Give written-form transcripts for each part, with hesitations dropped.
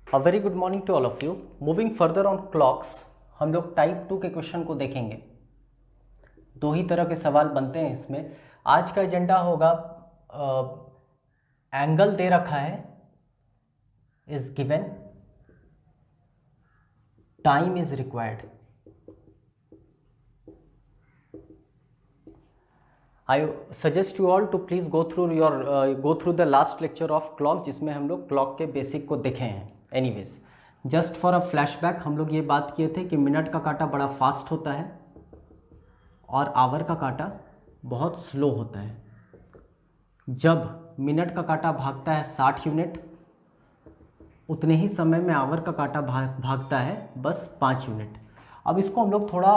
A very good morning to all of you. Moving further on clocks, हम लोग type 2 के question को देखेंगे। दो ही तरह के सवाल बनते हैं इसमें। आज का एजेंडा होगा, एंगल दे रखा है, is given, time is required. I suggest you all to please go through the last lecture of clock, जिसमें हम लोग क्लॉक के बेसिक को देखे हैं। Anyways, just for a flashback, हम लोग ये बात किए थे कि मिनट का काटा बड़ा फास्ट होता है और आवर का काटा बहुत स्लो होता है। जब मिनट का काटा भागता है 60 यूनिट, उतने ही समय में आवर का काटा भागता है बस 5 यूनिट। अब इसको हम लोग थोड़ा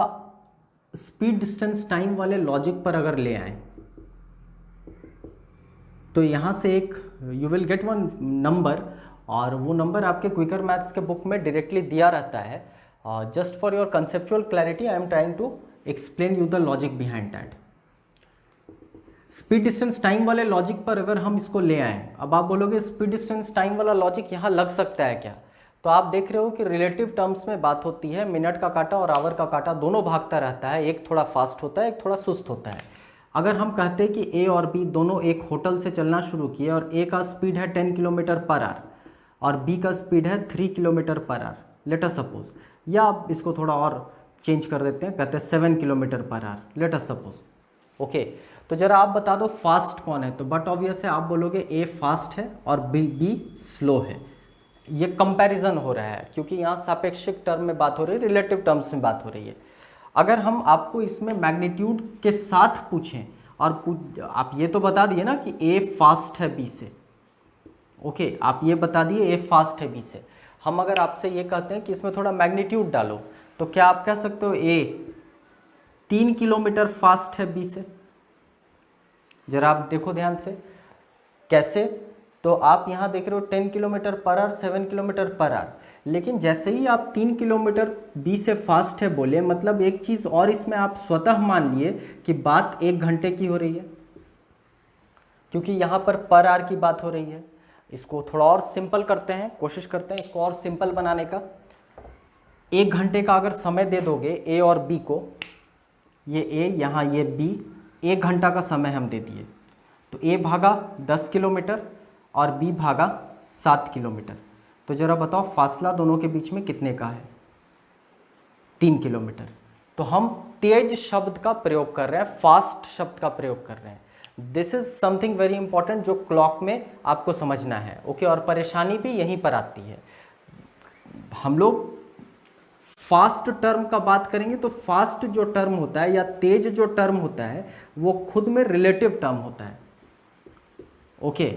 स्पीड डिस्टेंस टाइम वाले लॉजिक पर अगर ले आए तो यहाँ से एक you will get one number, और वो नंबर आपके क्विकर मैथ्स के बुक में डायरेक्टली दिया रहता है। Just for your conceptual clarity I am trying to explain you the logic behind that. Speed distance time वाले लॉजिक पर अगर हम इसको ले आएँ, अब आप बोलोगे स्पीड डिस्टेंस टाइम वाला लॉजिक यहाँ लग सकता है क्या? तो आप देख रहे हो कि रिलेटिव टर्म्स में बात होती है। मिनट का काटा और आवर का काटा दोनों भागता रहता है, एक थोड़ा फास्ट होता है, एक थोड़ा सुस्त होता है। अगर हम कहते हैं कि ए और बी दोनों एक होटल से चलना शुरू किए और ए का स्पीड है 10 किलोमीटर पर आवर और बी का स्पीड है 3 kilometre per hour, let us suppose, या आप इसको थोड़ा और चेंज कर देते हैं, कहते हैं 7 kilometre per hour, let us suppose. Okay, तो जरा आप बता दो फास्ट कौन है? तो बट ऑब्वियस है, आप बोलोगे ए फास्ट है और बी स्लो है। ये कंपैरिजन हो रहा है क्योंकि यहाँ सापेक्षिक टर्म में बात हो रही है, रिलेटिव टर्म्स में बात हो रही है। अगर हम आपको इसमें मैग्नीट्यूड के साथ पूछें और आप ये तो बता दिए ना कि ए फास्ट है बी से, ओके, आप ये बता दिए ए फास्ट है बी से। हम अगर आपसे ये कहते हैं कि इसमें थोड़ा मैग्नीट्यूड डालो, तो क्या आप कह सकते हो ए 3 किलोमीटर फास्ट है बी से? जरा आप देखो ध्यान से, कैसे? तो आप यहाँ देख रहे हो 10 kilometre per hour, 7 kilometre per hour, लेकिन जैसे ही आप 3 किलोमीटर बी से फास्ट है बोले, मतलब एक चीज़ और इसमें आप स्वतः मान लिए कि बात 1 घंटे की हो रही है, क्योंकि यहाँ पर आवर की बात हो रही है। इसको थोड़ा और सिंपल करते हैं, कोशिश करते हैं इसको और सिंपल बनाने का। 1 घंटे का अगर समय दे दोगे ए और बी को, ये ए यहाँ ये बी, 1 घंटा का समय हम दे दिए, तो ए भागा 10 किलोमीटर और बी भागा 7 किलोमीटर। तो जरा बताओ फासला दोनों के बीच में कितने का है? 3 किलोमीटर। तो हम तेज शब्द का प्रयोग कर रहे हैं, फास्ट शब्द का प्रयोग कर रहे हैं। This is something very important जो क्लॉक में आपको समझना है, ओके। और परेशानी भी यहीं पर आती है। हम लोग फास्ट टर्म का बात करेंगे तो फास्ट जो टर्म होता है या तेज जो टर्म होता है वो खुद में रिलेटिव टर्म होता है, ओके।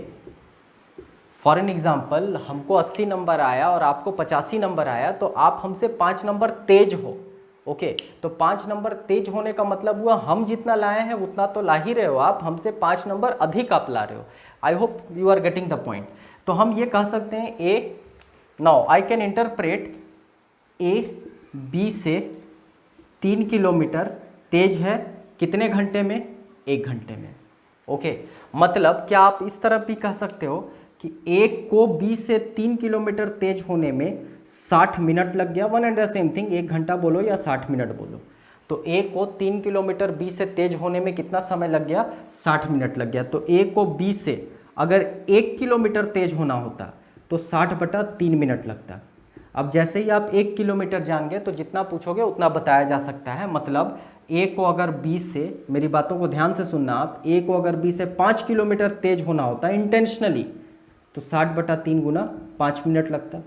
फॉर एन एग्जाम्पल, हमको 80 नंबर आया और आपको 85 नंबर आया, तो आप हमसे 5 नंबर तेज हो, ओके। तो 5 नंबर तेज होने का मतलब हुआ हम जितना लाए हैं उतना तो ला ही रहे हो आप, हमसे 5 नंबर अधिक आप ला रहे हो। I hope you are getting the point. तो हम ये कह सकते हैं A, now I can interpret A B से 3 किलोमीटर तेज है कितने घंटे में? 1 घंटे में, ओके। मतलब क्या आप इस तरह भी कह सकते हो कि ए को बी से 3 किलोमीटर तेज होने में 60 मिनट लग गया, one and the same thing, 1 घंटा बोलो या 60 मिनट बोलो। तो ए को 3 किलोमीटर बी से तेज होने में कितना समय लग गया? 60 मिनट लग गया। तो ए को बी से अगर 1 किलोमीटर तेज होना होता तो 60/3 मिनट लगता। अब जैसे ही आप 1 किलोमीटर जान गए तो जितना पूछोगे उतना बताया जा सकता है। मतलब ए को अगर बी से, मेरी बातों को ध्यान से सुनना आप, ए को अगर बी से 5 किलोमीटर तेज होना होता इंटेंशनली तो 60/3 गुना 5 मिनट लगता।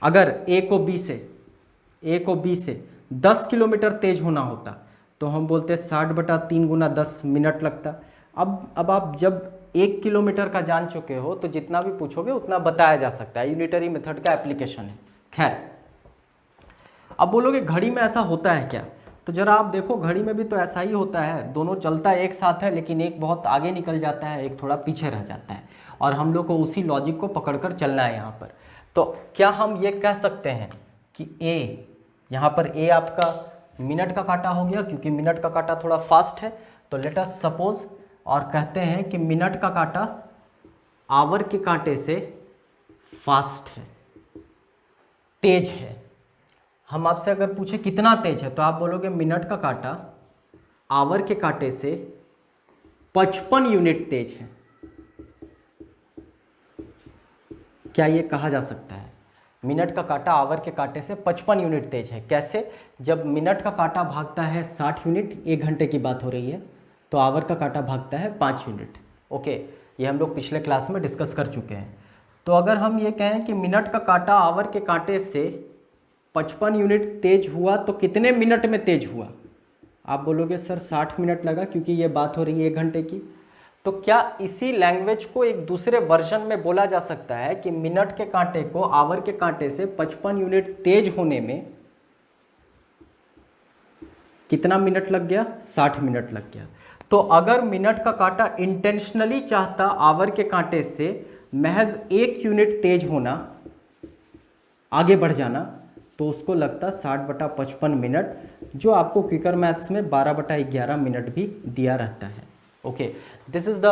अगर ए को बी से 10 किलोमीटर तेज होना होता तो हम बोलते 60/3 गुना 10 मिनट लगता। अब आप जब 1 किलोमीटर का जान चुके हो तो जितना भी पूछोगे उतना बताया जा सकता है। यूनिटरी मेथड का एप्लीकेशन है। खैर, अब बोलोगे घड़ी में ऐसा होता है क्या? तो जरा आप देखो, घड़ी में भी तो ऐसा ही होता है, दोनों चलता है एक साथ है, लेकिन एक बहुत आगे निकल जाता है, एक थोड़ा पीछे रह जाता है, और हम लोग को उसी लॉजिक को पकड़कर चलना है यहाँ पर। तो क्या हम ये कह सकते हैं कि ए, यहाँ पर ए आपका मिनट का काटा हो गया, क्योंकि मिनट का काटा थोड़ा फास्ट है, तो लेट अस सपोज और कहते हैं कि मिनट का काटा आवर के कांटे से फास्ट है, तेज है। हम आपसे अगर पूछे कितना तेज है तो आप बोलोगे मिनट का काटा आवर के कांटे से 55 यूनिट तेज है। क्या ये कहा जा सकता है? मिनट का कांटा आवर के कांटे से 55 यूनिट तेज है। कैसे? जब मिनट का कांटा भागता है 60 यूनिट, 1 घंटे की बात हो रही है, तो आवर का कांटा भागता है 5 यूनिट। ओके, ये हम लोग पिछले क्लास में डिस्कस कर चुके हैं। तो अगर हम ये कहें कि मिनट का कांटा आवर के कांटे से 55 यूनिट तेज हुआ तो कितने मिनट में तेज हुआ? आप बोलोगे सर 60 मिनट लगा, क्योंकि ये बात हो रही है 1 घंटे की। तो क्या इसी लैंग्वेज को एक दूसरे वर्जन में बोला जा सकता है कि मिनट के कांटे को आवर के कांटे से 55 यूनिट तेज होने में कितना मिनट लग गया? 60 मिनट लग गया। तो अगर मिनट का कांटा इंटेंशनली चाहता आवर के कांटे से महज 1 यूनिट तेज होना, आगे बढ़ जाना, तो उसको लगता 60/55 मिनट, जो आपको क्विकर मैथ्स में 12/11 मिनट भी दिया रहता है। Okay, this is the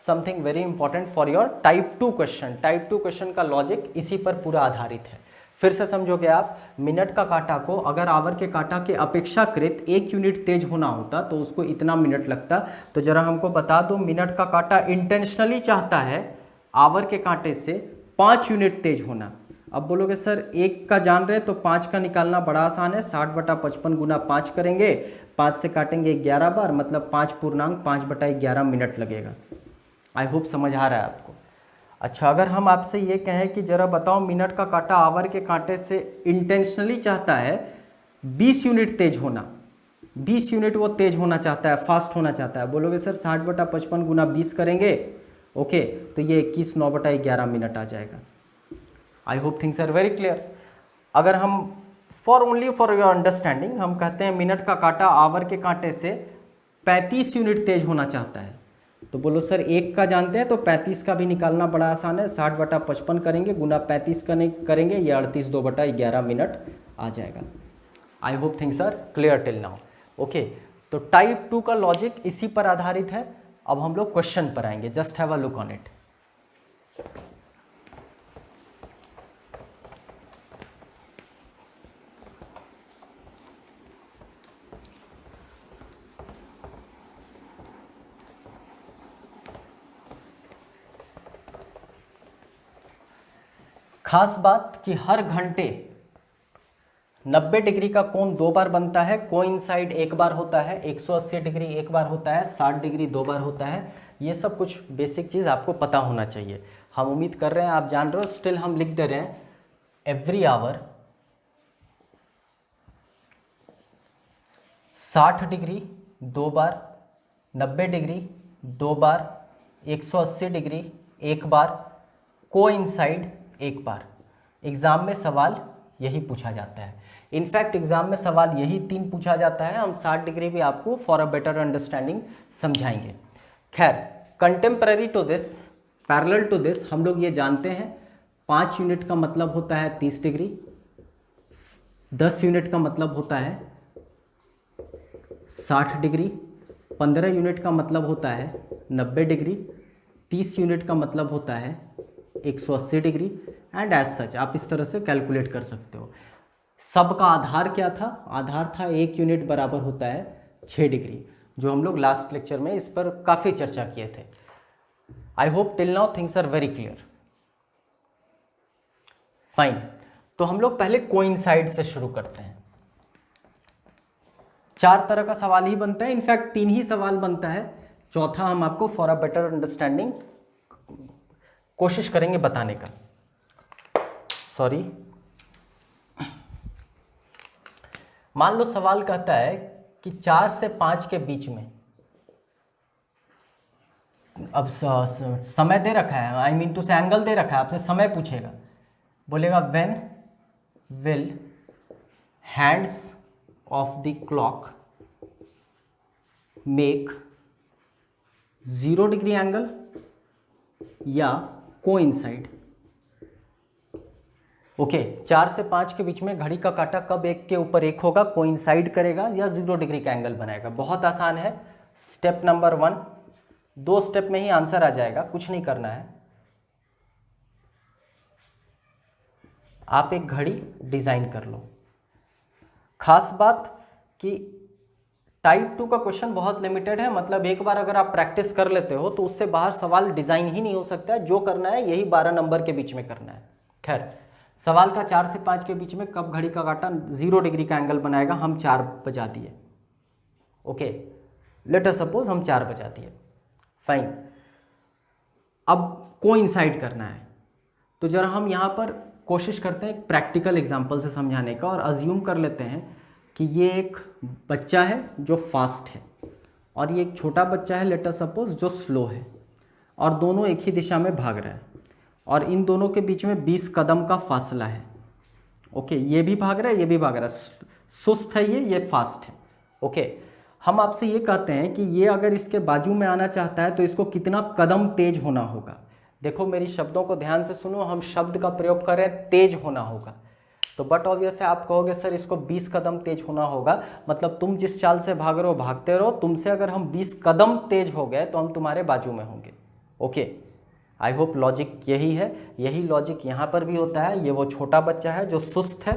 something very important for your type 2 question. Type 2 question का लॉजिक इसी पर पूरा आधारित है। फिर से समझोगे आप, मिनट का कांटा को अगर आवर के कांटा के अपेक्षाकृत 1 यूनिट तेज होना होता तो उसको इतना मिनट लगता। तो जरा हमको बता दो, मिनट का कांटा इंटेंशनली चाहता है आवर के कांटे से 5 यूनिट तेज होना। अब बोलोगे सर 1 का जान रहे तो 5 का निकालना बड़ा आसान है। 60/55 गुना 5 करेंगे, 5 से काटेंगे 11 बार, मतलब 5 पूर्णांक 5/11 मिनट लगेगा। आई होप समझ आ रहा है आपको। अच्छा, अगर हम आपसे ये कहें कि जरा बताओ, मिनट का कांटा आवर के कांटे से इंटेंशनली चाहता है 20 यूनिट तेज होना, 20 यूनिट वो तेज होना चाहता है, फास्ट होना चाहता है। बोलोगे सर 60/55 गुना 20 करेंगे, ओके, तो ये 21 9/11 मिनट आ जाएगा। I hope things are very clear. अगर हम for only for your understanding हम कहते हैं मिनट का कांटा आवर के कांटे से 35 यूनिट तेज होना चाहता है, तो बोलो सर 1 का जानते हैं तो 35 का भी निकालना बड़ा आसान है। 60/55 करेंगे, गुना 35 करेंगे, ये 38 2/11 मिनट आ जाएगा। I hope things are clear till now. Okay, तो टाइप 2 का लॉजिक इसी पर आधारित है। अब हम लोग क्वेश्चन पर आएंगे, just have a look on it. खास बात कि हर घंटे 90 डिग्री का कोण 2 बार बनता है, कोइंसाइड 1 बार होता है, 180 डिग्री 1 बार होता है, 60 डिग्री 2 बार होता है। ये सब कुछ बेसिक चीज़ आपको पता होना चाहिए। हम उम्मीद कर रहे हैं आप जान रहे हो। स्टिल हम लिख दे रहे हैं एवरी आवर 60 डिग्री 2 बार, 90 डिग्री 2 बार, 180 डिग्री 1 बार, कोइंसाइड 1 बार। एग्जाम में सवाल यही पूछा जाता है। इनफैक्ट एग्जाम में सवाल यही 3 पूछा जाता है। हम 60 डिग्री भी आपको फॉर अ बेटर अंडरस्टैंडिंग समझाएंगे। खैर, contemporary to this, parallel to this, हम लोग ये जानते हैं 5 यूनिट का मतलब होता है 30 डिग्री, 10 यूनिट का मतलब होता है 60 डिग्री, 15 यूनिट का मतलब होता है 90 डिग्री, 30 यूनिट का मतलब होता है 180 डिग्री, एंड एज सच आप इस तरह से कैलकुलेट कर सकते हो। सबका आधार क्या था? आधार था 1 यूनिट बराबर होता है 6 डिग्री, जो हम लोग लास्ट लेक्चर में इस पर काफ़ी चर्चा किए थे। I hope till now things are very clear. Fine, तो हम लोग पहले कोइंसाइड से शुरू करते हैं। 4 तरह का सवाल ही बनता है, इनफैक्ट 3 ही सवाल बनता है, चौथा हम आपको फॉर अ बेटर अंडरस्टैंडिंग कोशिश करेंगे बताने का। सॉरी, मान लो सवाल कहता है कि 4 से 5 के बीच में, अब समय दे रखा है, आई मीन टू से एंगल दे रखा है, आपसे समय पूछेगा। बोलेगा when will hands of the clock make 0 degree angle या कोइंसाइड। ओके, 4 से 5 के बीच में घड़ी का कांटा कब एक के ऊपर एक होगा, कोइंसाइड करेगा या 0 डिग्री का एंगल बनाएगा। बहुत आसान है। स्टेप नंबर 1, 2 स्टेप में ही आंसर आ जाएगा, कुछ नहीं करना है। आप एक घड़ी डिज़ाइन कर लो। खास बात कि टाइप 2 का क्वेश्चन बहुत लिमिटेड है, मतलब एक बार अगर आप प्रैक्टिस कर लेते हो तो उससे बाहर सवाल डिज़ाइन ही नहीं हो सकता है। जो करना है यही 12 नंबर के बीच में करना है। खैर, सवाल का 4 से 5 के बीच में कब घड़ी का काटा 0 डिग्री का एंगल बनाएगा, हम 4 बजा दिए। ओके, लेट अस सपोज हम 4 बजा दिए, फाइन। अब कोइंसाइड करना है, तो जरा हम यहाँ पर कोशिश करते हैं एक प्रैक्टिकल एग्जांपल से समझाने का, और अज्यूम कर लेते हैं कि ये एक बच्चा है जो फास्ट है और ये एक छोटा बच्चा है लेट अस सपोज जो स्लो है, और दोनों एक ही दिशा में भाग रहे हैं, और इन दोनों के बीच में 20 कदम का फासला है। ओके, ये भी भाग रहा है, ये भी भाग रहा है, सुस्त है ये फास्ट है। ओके, हम आपसे ये कहते हैं कि ये अगर इसके बाजू में आना चाहता है तो इसको कितना कदम तेज होना होगा। देखो मेरी शब्दों को ध्यान से सुनो, हम शब्द का प्रयोग कर रहे हैं तेज होना होगा, तो बट ऑब्वियस है आप कहोगे सर इसको 20 कदम तेज होना होगा, मतलब तुम जिस चाल से भाग रहे हो भागते रहो, तुमसे अगर हम 20 कदम तेज हो गए तो हम तुम्हारे बाजू में होंगे। ओके, आई होप लॉजिक यही है, यही लॉजिक यहाँ पर भी होता है। ये वो छोटा बच्चा है जो सुस्त है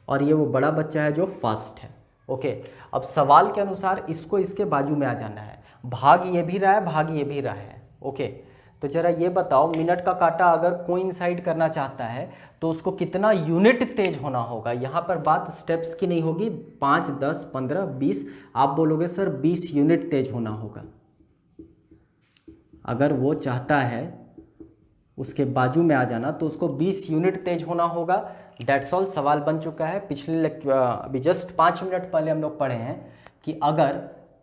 और ये वो बड़ा बच्चा है जो फास्ट है। ओके, अब सवाल के अनुसार इसको इसके बाजू में आ जाना है, भाग ये भी रहा है, भाग ये भी रहा है। ओके, तो जरा ये बताओ, मिनट का काटा अगर कोइंसाइड करना चाहता है तो उसको कितना यूनिट तेज होना होगा। यहाँ पर बात स्टेप्स की नहीं होगी, 5, 10, 15, 20, आप बोलोगे सर 20 यूनिट तेज होना होगा। अगर वो चाहता है उसके बाजू में आ जाना तो उसको 20 यूनिट तेज होना होगा। डेट्स ऑल, सवाल बन चुका है। पिछले अभी जस्ट 5 मिनट पहले हम लोग पढ़े हैं कि अगर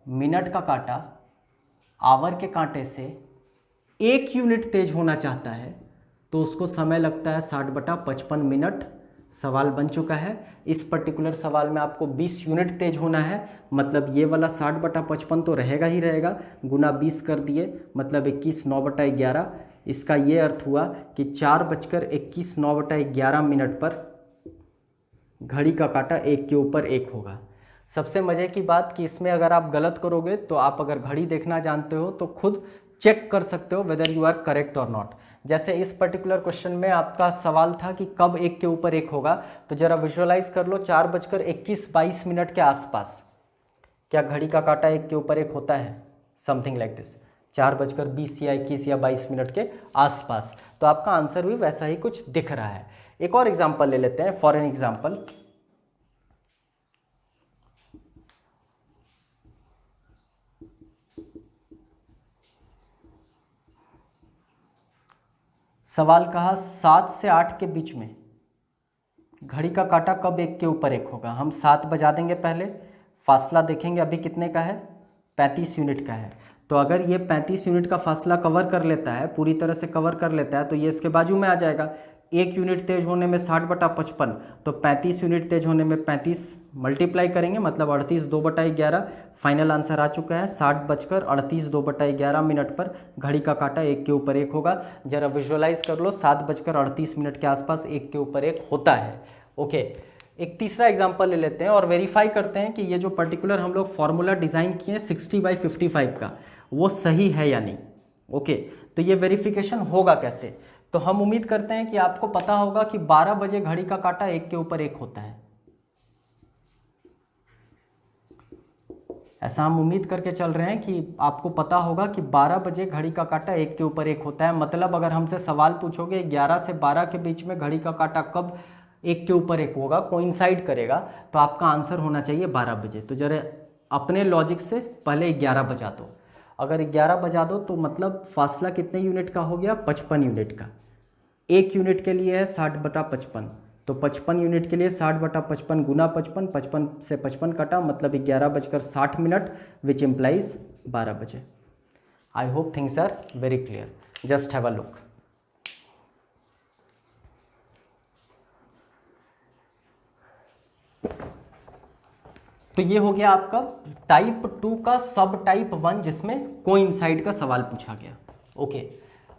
मिनट का काटा आवर के कांटे से 1 यूनिट तेज होना चाहता है तो उसको समय लगता है 60/55 मिनट। सवाल बन चुका है। इस पर्टिकुलर सवाल में आपको 20 यूनिट तेज होना है, मतलब ये वाला 60/55 तो रहेगा ही रहेगा, गुना 20 कर दिए मतलब 21 9/11। इसका ये अर्थ हुआ कि 4:21 9/11 मिनट पर घड़ी का काटा 1 के ऊपर 1 होगा। सबसे मज़े की बात कि इसमें अगर आप गलत करोगे तो आप अगर घड़ी देखना जानते हो तो खुद चेक कर सकते हो वेदर यू आर करेक्ट और नॉट। जैसे इस पर्टिकुलर क्वेश्चन में आपका सवाल था कि कब 1 के ऊपर 1 होगा, तो जरा विजुअलाइज कर लो 4:21-22 मिनट के आसपास क्या घड़ी का काटा 1 के ऊपर 1 होता है, समथिंग लाइक दिस, 4:20 या 21 या 22 मिनट के आसपास। तो आपका आंसर भी वैसा ही कुछ दिख रहा है। एक और एग्जाम्पल ले लेते हैं, फॉर एन एग्जाम्पल, सवाल कहा 7 से 8 के बीच में घड़ी का काटा कब 1 के ऊपर 1 होगा। हम 7 बजा देंगे, पहले फासला देखेंगे अभी कितने का है, 35 यूनिट का है। तो अगर ये 35 यूनिट का फासला कवर कर लेता है, पूरी तरह से कवर कर लेता है, तो ये इसके बाजू में आ जाएगा। 1 यूनिट तेज होने में 60/55, तो 35 यूनिट तेज होने में 35 मल्टीप्लाई करेंगे मतलब 38 2/11। फाइनल आंसर आ चुका है 60:38 2/11 मिनट पर घड़ी का काटा 1 के ऊपर 1 होगा। जरा विजुअलाइज कर लो, 7:38 मिनट के आसपास 1 के ऊपर 1 होता है। ओके, एक तीसरा एग्जांपल ले लेते हैं और वेरीफाई करते हैं कि ये जो पर्टिकुलर हम लोग फॉर्मूला डिज़ाइन किए 60/55 का वो सही है या नहीं। ओके, तो ये वेरिफिकेशन होगा कैसे, तो हम उम्मीद करते हैं कि आपको पता होगा कि 12 बजे घड़ी का काटा 1 के ऊपर 1 होता है। ऐसा हम उम्मीद करके चल रहे हैं कि आपको पता होगा कि 12 बजे घड़ी का काटा 1 के ऊपर 1 होता है। मतलब अगर हमसे सवाल पूछोगे 11 से 12 के बीच में घड़ी का काटा कब 1 के ऊपर 1 होगा, कोइंसाइड करेगा, तो आपका आंसर होना चाहिए 12 बजे। तो जरा अपने लॉजिक से पहले 11 बजा दो। अगर 11 बजा दो तो मतलब फासला कितने यूनिट का हो गया, 55 यूनिट का। 1 यूनिट के लिए है 60/55, तो 55 यूनिट के लिए 60/55 गुना 55, 55 से 55 कटा मतलब 11:60 मिनट, विच इम्प्लाइज 12 बजे। I hope things are very clear, just have a look. तो ये हो गया आपका टाइप 2 का सब टाइप 1 जिसमें कोइंसाइड का सवाल पूछा गया। ओके,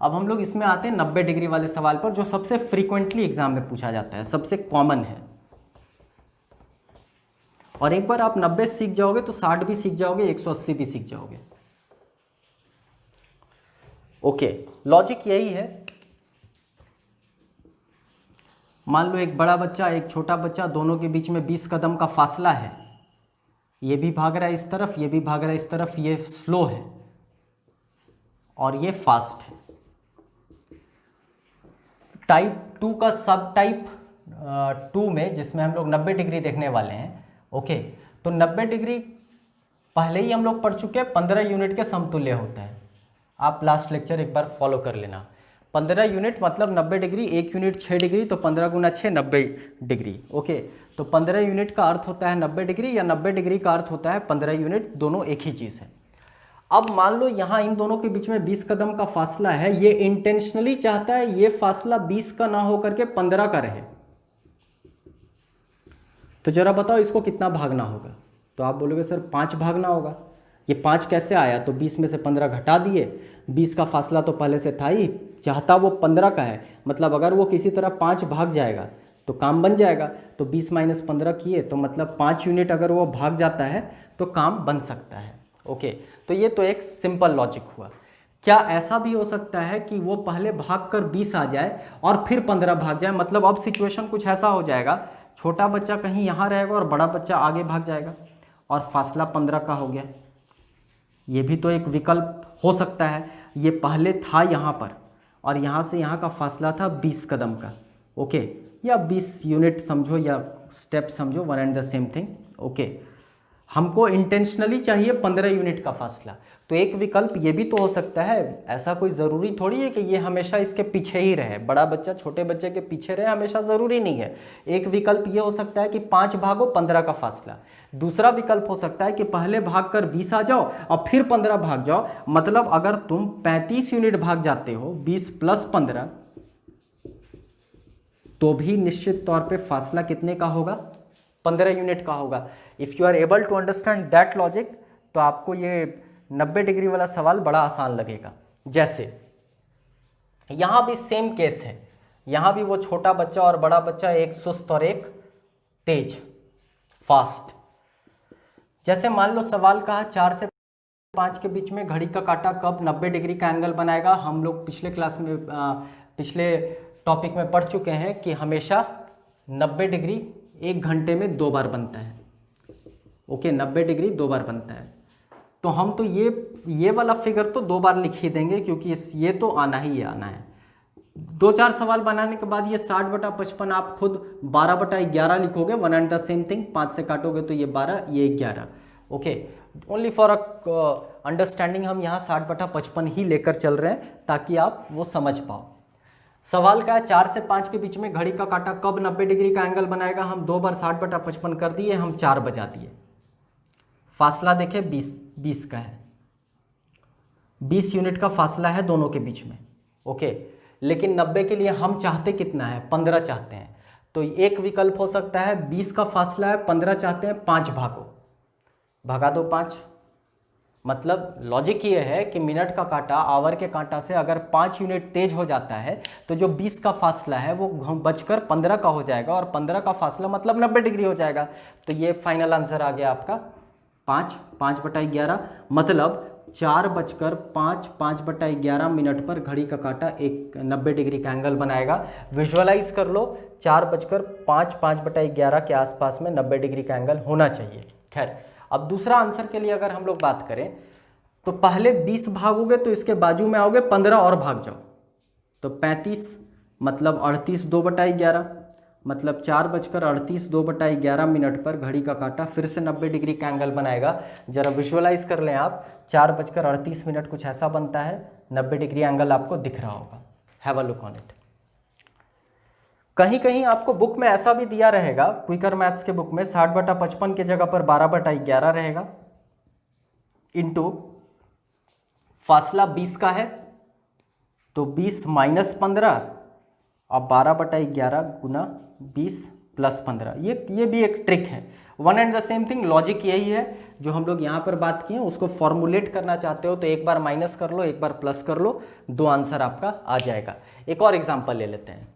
अब हम लोग इसमें आते हैं 90 डिग्री वाले सवाल पर, जो सबसे फ्रीक्वेंटली एग्जाम में पूछा जाता है, सबसे कॉमन है। और एक बार आप 90 सीख जाओगे तो 60 भी सीख जाओगे, 180 भी सीख जाओगे। ओके, लॉजिक यही है मान लो एक बड़ा बच्चा एक छोटा बच्चा, दोनों के बीच में 20 कदम का फासला है। ये भी भाग रहा है इस तरफ, ये भी भाग रहा है इस तरफ। ये स्लो है और ये फास्ट है। टाइप 2 का सब टाइप 2 में, जिसमें हम लोग 90 डिग्री देखने वाले हैं, ओके, तो 90 डिग्री पहले ही हम लोग पढ़ चुके हैं, 15 यूनिट के समतुल्य होता है। आप लास्ट लेक्चर एक बार फॉलो कर लेना। 15 यूनिट मतलब 90 डिग्री, 1 यूनिट 6 डिग्री, तो 15 गुना 6 90 डिग्री, ओके। तो 15 यूनिट का अर्थ होता है 90 डिग्री, या 90 डिग्री का अर्थ होता है 15 यूनिट, दोनों एक ही चीज़ है। अब मान लो यहाँ इन दोनों के बीच में 20 कदम का फासला है, ये इंटेंशनली चाहता है ये फासला 20 का ना हो करके 15 का रहे। तो जरा बताओ इसको कितना भागना होगा? तो आप बोलोगे सर 5 भागना होगा। ये 5 कैसे आया? तो 20 में से 15 घटा दिए, 20 का फासला तो पहले से था ही, चाहता वो 15 का है, मतलब अगर वो किसी तरह 5 भाग जाएगा तो काम बन जाएगा। तो 20 माइनस 15 किए तो मतलब 5 यूनिट अगर वो भाग जाता है तो काम बन सकता है, ओके। तो ये तो एक सिंपल लॉजिक हुआ। क्या ऐसा भी हो सकता है कि वो पहले भाग कर 20 आ जाए और फिर 15 भाग जाए? मतलब अब सिचुएशन कुछ ऐसा हो जाएगा, छोटा बच्चा कहीं यहाँ रहेगा और बड़ा बच्चा आगे भाग जाएगा और फासला 15 का हो गया। ये भी तो एक विकल्प हो सकता है। ये पहले था यहाँ पर और यहाँ से यहाँ का फासला था 20 कदम का, ओके, या 20 यूनिट समझो या स्टेप समझो, one and the same thing, okay. हमको इंटेंशनली चाहिए 15 यूनिट का फासला। तो एक विकल्प ये भी तो हो सकता है, ऐसा कोई ज़रूरी थोड़ी है कि ये हमेशा इसके पीछे ही रहे, बड़ा बच्चा छोटे बच्चे के पीछे रहे, हमेशा ज़रूरी नहीं है। एक विकल्प ये हो सकता है कि 5 भागो 15 का फासला। दूसरा विकल्प हो सकता है कि पहले भाग कर 20 आ जाओ और फिर 15 भाग जाओ। मतलब अगर तुम 35 यूनिट भाग जाते हो 20 प्लस 15, तो भी निश्चित तौर पे फासला कितने का होगा? 15 यूनिट का होगा। If you are able to understand that logic, तो आपको ये 90 डिग्री वाला सवाल बड़ा आसान लगेगा। जैसे यहाँ भी सेम केस है, यहाँ भी वो छोटा बच्चा और बड़ा बच्चा, एक सुस्त और एक तेज, फास्ट। जैसे मान लो सवाल कहा 4 से 5 के बीच में घड़ी का काटा कब 90 डिग्री का एंगल बनाएगा। हम लोग पिछले क्लास में पिछले टॉपिक में पढ़ चुके हैं कि हमेशा 90 डिग्री 1 घंटे में 2 बार बनता है, ओके, 90 डिग्री 2 बार बनता है। तो हम तो ये वाला फिगर तो 2 बार लिख ही देंगे, क्योंकि ये तो आना ही आना है। 2-4 सवाल बनाने के बाद ये 60/55 आप खुद 12/11 लिखोगे, one and the same thing. 5 से काटोगे तो ये 12, ये 11, okay. Only for a understanding हम यहाँ 60/55 ही लेकर चल रहे हैं, ताकि आप वो समझ पाओ। सवाल का है 4 से 5 के बीच में घड़ी का काटा कब 90 डिग्री का एंगल बनाएगा। हम 2 बार 60/55 कर दिए, हम 4 बजा दिए। फासला देखें 20 का है, 20 यूनिट का फासला है दोनों के बीच में, ओके। लेकिन 90 के लिए हम चाहते कितना है? 15 चाहते हैं। तो एक विकल्प हो सकता है 20 का फासला है, 15 चाहते हैं, 5 भागो, भगा दो 5। मतलब लॉजिक ये है कि मिनट का कांटा आवर के कांटा से अगर 5 यूनिट तेज हो जाता है तो जो 20 का फासला है वो बचकर 15 का हो जाएगा, और 15 का फासला मतलब 90 डिग्री हो जाएगा। तो ये फाइनल आंसर आ गया आपका 5, 5/11। मतलब 4:05, 5/11 मिनट पर घड़ी का कांटा एक 90 डिग्री का एंगल बनाएगा। विजुअलाइज कर लो, 4:05, 5/11 के आसपास में 90 डिग्री का एंगल होना चाहिए। खैर, अब दूसरा आंसर के लिए अगर हम लोग बात करें, तो पहले 20 भागोगे तो इसके बाजू में आओगे 15 और भाग जाओ, तो 35, मतलब 38 2/11, मतलब 4:38 2/11 मिनट पर घड़ी का कांटा फिर से 90 डिग्री का एंगल बनाएगा। जरा विजुअलाइज कर लें आप, 4:38 मिनट कुछ ऐसा बनता है, 90 डिग्री एंगल आपको दिख रहा होगा। Have a look on it. कहीं कहीं आपको बुक में ऐसा भी दिया रहेगा, क्विकर मैथ्स के बुक में 60/55 की जगह पर 12/11 रहेगा, इंटू फासला 20 का है तो 20 माइनस 15 और 12/11 गुना 20 प्लस 15। ये भी एक ट्रिक है, one and the same thing. Logic यही है जो हम लोग यहाँ पर बात किए, उसको फॉर्मुलेट करना चाहते हो तो एक बार माइनस कर लो, एक बार प्लस कर लो, 2 आंसर आपका आ जाएगा। एक और एग्जाम्पल ले लेते हैं।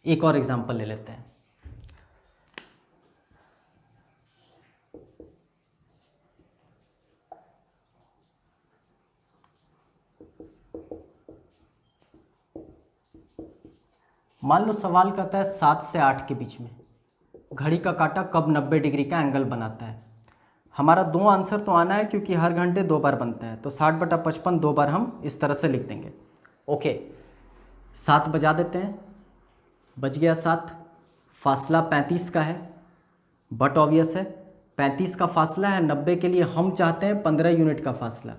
एक और एग्जाम्पल ले लेते हैं। मान लो सवाल कहता है 7 से 8 के बीच में घड़ी का काटा कब 90 डिग्री का एंगल बनाता है। हमारा दो आंसर तो आना है क्योंकि हर घंटे 2 बार बनता है, तो 60/55 2 बार हम इस तरह से लिख देंगे। ओके, 7 बजा देते हैं, बज गया 7। फासला 35 का है, बट ऑब्वियस है 35 का फासला है, 90 के लिए हम चाहते हैं 15 यूनिट का फासला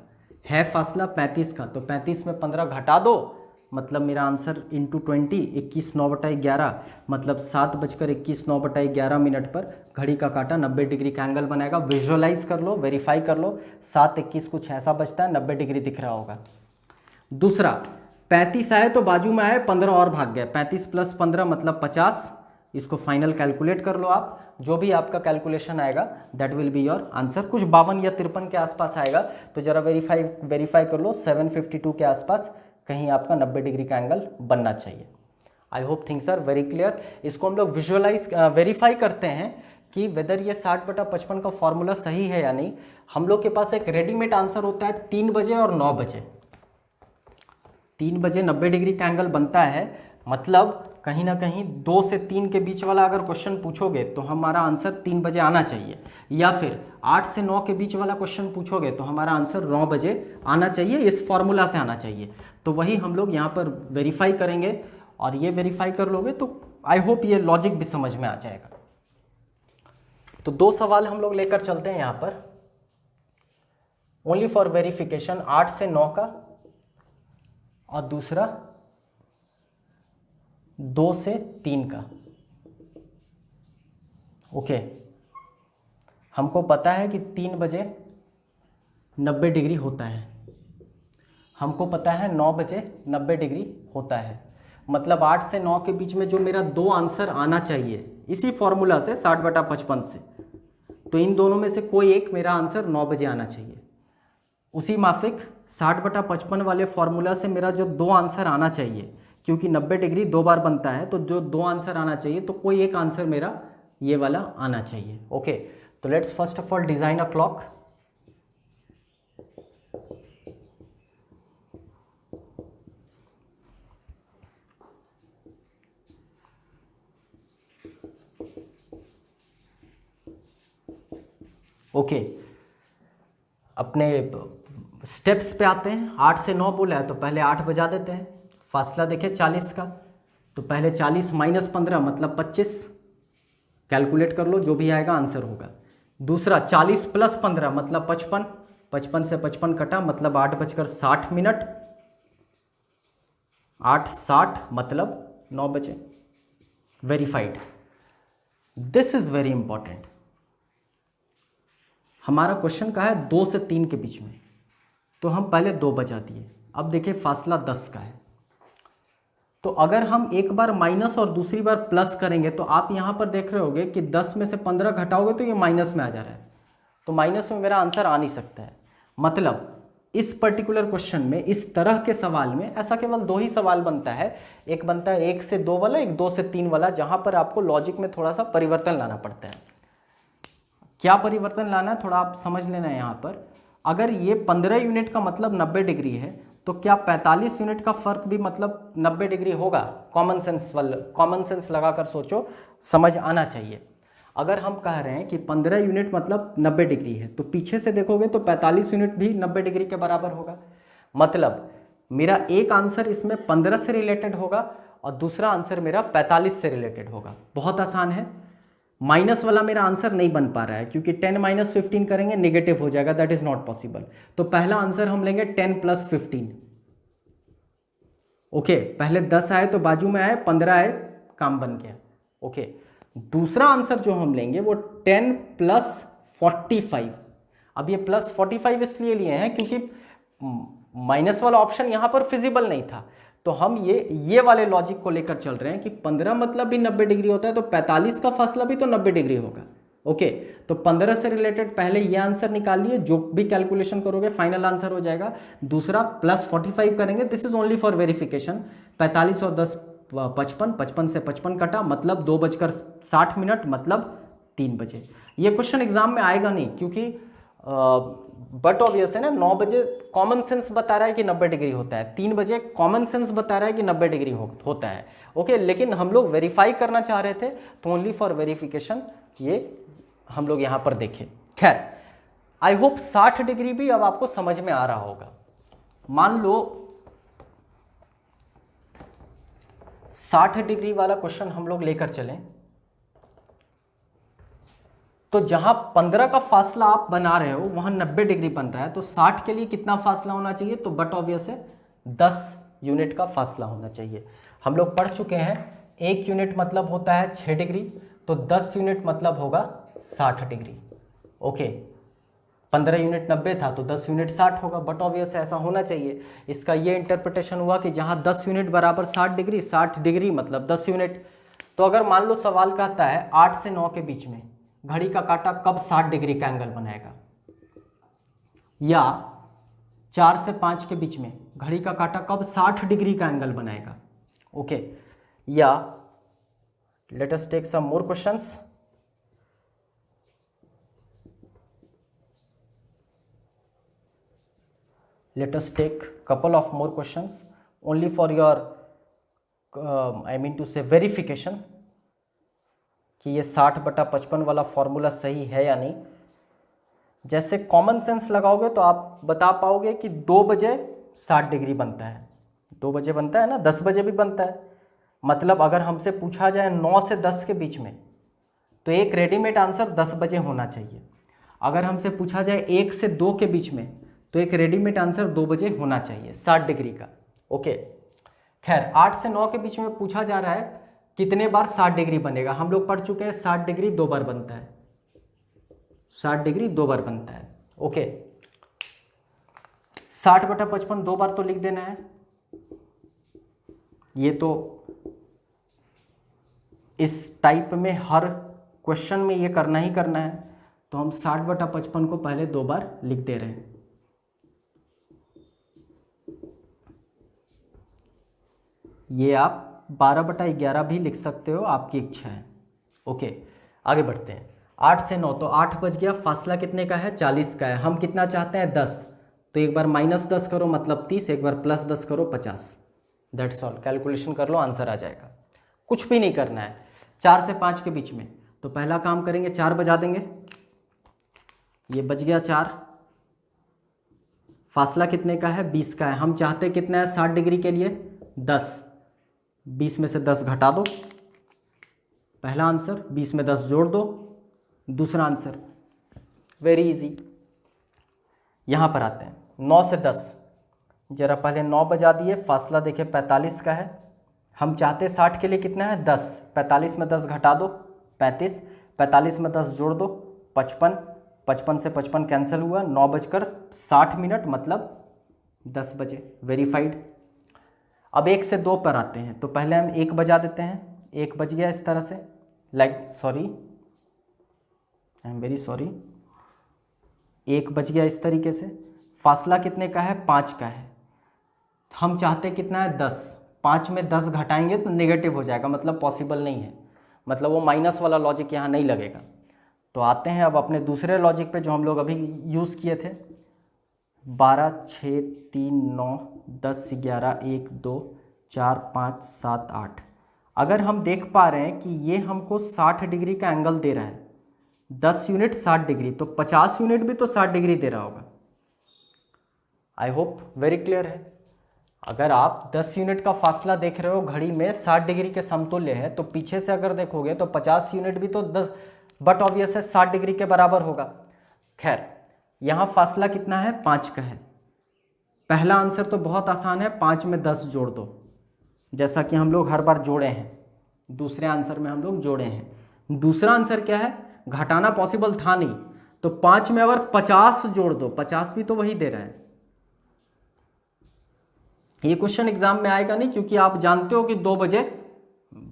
है। फासला 35 का, तो 35 में 15 घटा दो, मतलब मेरा आंसर इंटू 20 21 9/11, मतलब 7:21 9/11 पर घड़ी का काटा 90 डिग्री का एंगल बनाएगा। विजुअलाइज कर लो, वेरीफाई कर लो, 7:21 कुछ ऐसा बचता है, 90 डिग्री दिख रहा होगा। दूसरा 35 आए तो बाजू में आए 15 और भाग गए, 35 + 15 मतलब 50। इसको फाइनल कैलकुलेट कर लो आप, जो भी आपका कैलकुलेशन आएगा that will be your answer. कुछ 52 या 53 के आसपास आएगा, तो जरा वेरीफाई कर लो, 752 के आसपास कहीं आपका 90 डिग्री का एंगल बनना चाहिए। I hope things are very clear. इसको हम लोग वेरीफाई करते हैं कि वेदर ये 60/55 का फॉर्मूला सही है या नहीं। हम लोग के पास एक रेडीमेड आंसर होता है 3 बजे और 9 बजे। 3 बजे 90 डिग्री का एंगल बनता है, मतलब कहीं ना कहीं 2 से 3 के बीच वाला अगर क्वेश्चन पूछोगे तो हमारा आंसर 3 बजे आना चाहिए, या फिर 8 से 9 के बीच वाला क्वेश्चन पूछोगे तो हमारा आंसर 9 बजे आना चाहिए, इस फॉर्मूला से आना चाहिए। तो वही हम लोग यहाँ पर वेरीफाई करेंगे, और ये वेरीफाई कर लोगे तो आई होप ये लॉजिक भी समझ में आ जाएगा। तो 2 सवाल हम लोग लेकर चलते हैं यहाँ पर, ओनली फॉर वेरिफिकेशन, 8 से 9 का, और दूसरा 2 से 3 का। ओके, हमको पता है कि 3 बजे 90 डिग्री होता है, हमको पता है 9 बजे 90 डिग्री होता है, मतलब 8 से 9 के बीच में जो मेरा 2 आंसर आना चाहिए इसी फॉर्मूला से 60/55 से, तो इन दोनों में से कोई एक मेरा आंसर 9 बजे आना चाहिए। उसी माफिक 60/55 वाले फॉर्मूला से मेरा जो 2 आंसर आना चाहिए, क्योंकि 90 डिग्री 2 बार बनता है, तो जो 2 आंसर आना चाहिए तो कोई एक आंसर मेरा ये वाला आना चाहिए। ओके, तो let's first of all design a clock. Okay, अपने स्टेप्स पे आते हैं। 8 से 9 बोला है तो पहले 8 बजा देते हैं। फासला देखें 40 का, तो पहले 40 - 15 मतलब 25, कैलकुलेट कर लो, जो भी आएगा आंसर होगा। दूसरा 40 + 15 मतलब 55, 55 से 55 कटा मतलब 8:60, 8:60 मतलब 9 बजे। Verified. This is very important. हमारा क्वेश्चन का है 2 से 3 के बीच में, तो हम पहले 2 बजा दिए। अब देखिए फासला 10 का है, तो अगर हम एक बार माइनस और दूसरी बार प्लस करेंगे तो आप यहाँ पर देख रहे होगे कि 10 में से 15 घटाओगे तो ये माइनस में आ जा रहा है, तो माइनस में मेरा आंसर आ नहीं सकता है। मतलब इस पर्टिकुलर क्वेश्चन में, इस तरह के सवाल में ऐसा केवल 2 ही सवाल बनता है। एक बनता है 1 से 2 वाला, एक 2 से 3 वाला, जहाँ पर आपको लॉजिक में थोड़ा सा परिवर्तन लाना पड़ता है। क्या परिवर्तन लाना है थोड़ा आप समझ लेना है यहाँ पर। अगर ये 15 यूनिट का मतलब 90 डिग्री है, तो क्या 45 यूनिट का फर्क भी मतलब 90 डिग्री होगा? कॉमन सेंस लगाकर सोचो, समझ आना चाहिए। अगर हम कह रहे हैं कि 15 यूनिट मतलब 90 डिग्री है, तो पीछे से देखोगे तो 45 यूनिट भी 90 डिग्री के बराबर होगा। मतलब मेरा एक आंसर इसमें 15 से रिलेटेड होगा और दूसरा आंसर मेरा 45 से रिलेटेड होगा। बहुत आसान है। माइनस वाला मेरा आंसर नहीं बन पा रहा है क्योंकि 10 - 15 करेंगे नेगेटिव हो जाएगा, दैट इज नॉट पॉसिबल। तो पहला आंसर हम लेंगे 10 + 15। ओके, पहले 10 आए तो बाजू में आए, 15 आए, काम बन गया। ओके, दूसरा आंसर जो हम लेंगे वो 10 + 45। अब ये +45 इसलिए लिए हैं क्योंकि माइनस वाला ऑप्शन यहां पर फिजिबल नहीं था, तो हम ये वाले लॉजिक को लेकर चल रहे हैं कि 15 मतलब भी 90 डिग्री होता है, तो 45 का फासला भी तो 90 डिग्री होगा। ओके, तो 15 से रिलेटेड पहले ये आंसर निकालिए, जो भी कैलकुलेशन करोगे फाइनल आंसर हो जाएगा। दूसरा +45 करेंगे, this is only for verification. 45 और 10 55, 55 से 55 कटा मतलब 2:60 मतलब 3 बजे। ये क्वेश्चन एग्जाम में आएगा नहीं क्योंकि बट ऑब्वियस है ना, 9 बजे कॉमन सेंस बता रहा है कि 90 डिग्री होता है, 3 बजे कॉमन सेंस बता रहा है कि 90 डिग्री होता है। ओके, लेकिन हम लोग वेरीफाई करना चाह रहे थे, तो ओनली फॉर वेरिफिकेशन ये हम लोग यहाँ पर देखें। खैर, आई होप 60 डिग्री भी अब आपको समझ में आ रहा होगा। मान लो 60 डिग्री वाला क्वेश्चन हम लोग लेकर चलें, तो जहां 15 का फासला आप बना रहे हो वहां 90 डिग्री बन रहा है, तो 60 के लिए कितना फासला होना चाहिए? तो बट ऑब्वियस है 10 यूनिट का फासला होना चाहिए। हम लोग पढ़ चुके हैं 1 यूनिट मतलब होता है 6 डिग्री, तो 10 यूनिट मतलब होगा 60 डिग्री। ओके, 15 यूनिट 90 था तो 10 यूनिट 60 होगा, बट ऑब्वियस ऐसा होना चाहिए। इसका ये इंटरप्रिटेशन हुआ कि जहां 10 यूनिट बराबर 60 डिग्री, 60 डिग्री मतलब 10 यूनिट। तो अगर मान लो सवाल कहता है 8 से 9 के बीच में घड़ी का काटा कब 60 डिग्री का एंगल बनाएगा, या 4 से 5 के बीच में घड़ी का काटा कब 60 डिग्री का एंगल बनाएगा। ओके, या let us take some more questions. Let us take couple of more questions only for your I mean to say verification कि ये 60/55 वाला फॉर्मूला सही है या नहीं। जैसे कॉमन सेंस लगाओगे तो आप बता पाओगे कि 2 बजे 60 डिग्री बनता है, 2 बजे बनता है ना, 10 बजे भी बनता है। मतलब अगर हमसे पूछा जाए 9 से 10 के बीच में, तो एक रेडीमेड आंसर 10 बजे होना चाहिए। अगर हमसे पूछा जाए 1 से 2 के बीच में, तो एक रेडीमेड आंसर 2 बजे होना चाहिए 60 डिग्री का। ओके, खैर 8 से 9 के बीच में पूछा जा रहा है कितने बार 60 डिग्री बनेगा। हम लोग पढ़ चुके हैं 60 डिग्री 2 बार बनता है, 60 डिग्री 2 बार बनता है। ओके, 60/55 2 बार तो लिख देना है, ये तो इस टाइप में हर क्वेश्चन में ये करना ही करना है। तो हम 60/55 को पहले 2 बार लिख दे रहे हैं। ये आप 12/11 भी लिख सकते हो, आपकी इच्छा है। ओके, आगे बढ़ते हैं। 8 से 9, तो 8 बज गया, फासला कितने का है? 40 का है। हम कितना चाहते हैं? 10। तो एक बार -10 करो मतलब 30, एक बार +10 करो 50। दैट्स ऑल, कैलकुलेशन कर लो, आंसर आ जाएगा। कुछ भी नहीं करना है। 4 से 5 के बीच में, तो पहला काम करेंगे 4 बजा देंगे, ये बज गया 4। फासला कितने का है? 20 का है। हम चाहते कितना है 60 डिग्री के लिए? 10। 20 में से 10 घटा दो, पहला आंसर। 20 में 10 जोड़ दो, दूसरा आंसर। Very easy. यहां पर आते हैं 9 से 10। जरा पहले 9 बजा दिए, फासला देखिए 45 का है। हम चाहते 60 के लिए कितना है? 10। 45 में 10 घटा दो, 35। 45 में 10 जोड़ दो, 55। 55 से 55 कैंसिल हुआ, 9:60 मतलब 10 बजे। वेरीफाइड। अब 1 से 2 पर आते हैं, तो पहले हम 1 बजा देते हैं। 1 बज गया इस तरह से, sorry, I am very sorry, 1 बज गया इस तरीके से। फासला कितने का है? 5 का है। हम चाहते कितना है? 10। 5 में 10 घटाएंगे तो नेगेटिव हो जाएगा, मतलब पॉसिबल नहीं है, मतलब वो माइनस वाला लॉजिक यहाँ नहीं लगेगा। तो आते हैं अब अपने दूसरे लॉजिक पे जो हम लोग अभी यूज़ किए थे। 12, 6, 3, 9, 10, 11, 1, 2, 4, 5, 7, 8। अगर हम देख पा रहे हैं कि ये हमको 60 डिग्री का एंगल दे रहा है, 10 यूनिट 60 डिग्री, तो 50 यूनिट भी तो 60 डिग्री दे रहा होगा। आई होप वेरी क्लियर है। अगर आप 10 यूनिट का फासला देख रहे हो घड़ी में 60 डिग्री के समतुल्य है, तो पीछे से अगर देखोगे तो 50 यूनिट भी तो 10, बट ऑब्वियस है 60 डिग्री के बराबर होगा। खैर, यहाँ फासला कितना है? 5 का है। पहला आंसर तो बहुत आसान है, 5 में 10 जोड़ दो, जैसा कि हम लोग हर बार जोड़े हैं। दूसरे आंसर में हम लोग जोड़े हैं। दूसरा आंसर क्या है? घटाना पॉसिबल था नहीं, तो 5 में अगर 50 जोड़ दो, 50 भी तो वही दे रहा है। ये क्वेश्चन एग्जाम में आएगा नहीं, क्योंकि आप जानते हो कि 2 बजे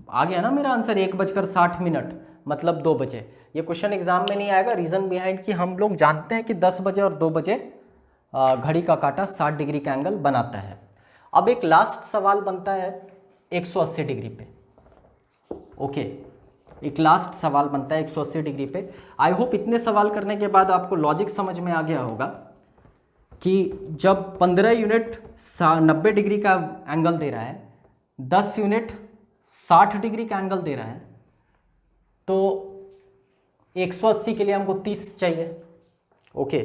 आ गया ना मेरा आंसर, 1:60 मतलब 2 बजे। ये क्वेश्चन एग्जाम में नहीं आएगा। रीज़न बिहाइंड कि हम लोग जानते हैं कि 10 बजे और 2 बजे घड़ी का काटा 60 डिग्री का एंगल बनाता है। अब एक लास्ट सवाल बनता है 180 डिग्री पे। ओके, एक लास्ट सवाल बनता है 180 डिग्री पे। आई होप इतने सवाल करने के बाद आपको लॉजिक समझ में आ गया होगा कि जब 15 यूनिट 90 डिग्री का एंगल दे रहा है, 10 यूनिट 60 डिग्री का एंगल दे रहा है, तो 180 के लिए हमको 30 चाहिए। ओके,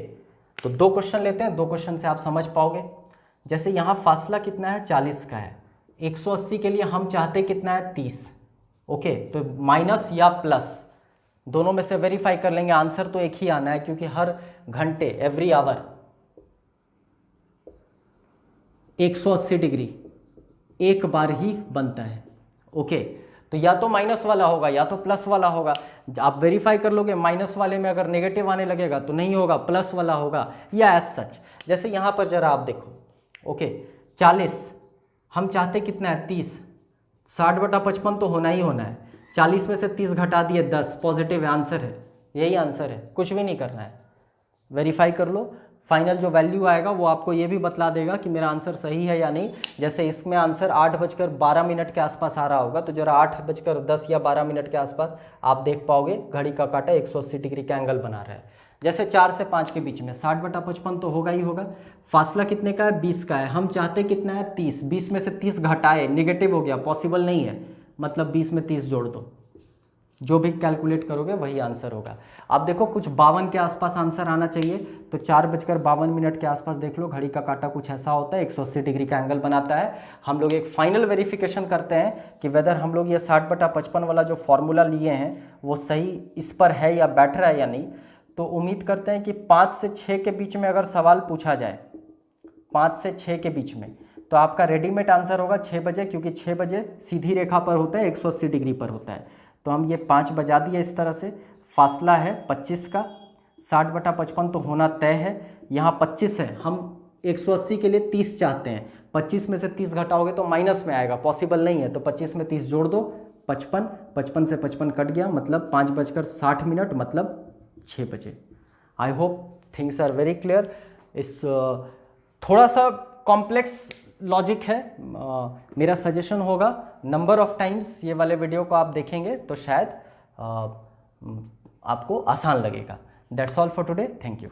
तो 2 क्वेश्चन लेते हैं, 2 क्वेश्चन से आप समझ पाओगे। जैसे यहाँ फासला कितना है, 40 का है, 180 के लिए हम चाहते कितना है, 30। ओके, तो माइनस या प्लस दोनों में से वेरीफाई कर लेंगे, आंसर तो एक ही आना है क्योंकि हर घंटे एवरी आवर 180 डिग्री एक बार ही बनता है। ओके, तो या तो माइनस वाला होगा या तो प्लस वाला होगा। आप वेरीफाई कर लोगे, माइनस वाले में अगर नेगेटिव आने लगेगा तो नहीं होगा, प्लस वाला होगा, या एज सच। जैसे यहाँ पर जरा आप देखो, ओके 40 हम चाहते कितना है, 30, 60/55 तो होना ही होना है। 40 में से 30 घटा दिए 10, पॉजिटिव आंसर है, यही आंसर है, कुछ भी नहीं करना है। वेरीफाई कर लो, फाइनल जो वैल्यू आएगा वो आपको ये भी बतला देगा कि मेरा आंसर सही है या नहीं। जैसे इसमें आंसर 8:12 के आसपास आ रहा होगा, तो जरा 8:10 या 12 मिनट के आसपास आप देख पाओगे घड़ी का काटा 180 डिग्री का एंगल बना रहा है। जैसे 4 से 5 के बीच में 60/55 तो होगा ही होगा। फासला कितने का है, 20 का है, हम चाहते कितना है, 30। 20 में से 30 घटाए, निगेटिव हो गया, पॉसिबल नहीं है, मतलब 20 में 30 जोड़ दो, जो भी कैलकुलेट करोगे वही आंसर होगा। आप देखो कुछ 52 के आसपास आंसर आना चाहिए, तो 4:52 के आसपास देख लो, घड़ी का काटा कुछ ऐसा होता है, 180 डिग्री का एंगल बनाता है। हम लोग एक फाइनल वेरिफिकेशन करते हैं कि वेदर हम लोग ये 60/55 वाला जो फॉर्मूला लिए हैं वो सही इस पर है या बैटर है या नहीं। तो उम्मीद करते हैं कि 5 से 6 के बीच में अगर सवाल पूछा जाए, 5 से 6 के बीच में, तो आपका रेडीमेड आंसर होगा 6 बजे, क्योंकि 6 बजे सीधी रेखा पर होता है, 180 डिग्री पर होता है। तो हम ये 5 बजा दिए इस तरह से। फासला है 25 का, 60/55 तो होना तय है, यहाँ 25 है, हम 180 के लिए 30 चाहते हैं। 25 में से 30 घटाओगे तो माइनस में आएगा, पॉसिबल नहीं है, तो 25 में 30 जोड़ दो, 55, 55 से 55 कट गया, मतलब 5:60 मतलब 6 बजे। I hope things are very clear. इस थोड़ा सा कॉम्प्लेक्स लॉजिक है, मेरा सजेशन होगा नंबर ऑफ टाइम्स ये वाले वीडियो को आप देखेंगे तो शायद आपको आसान लगेगा। That's all for today, thank you.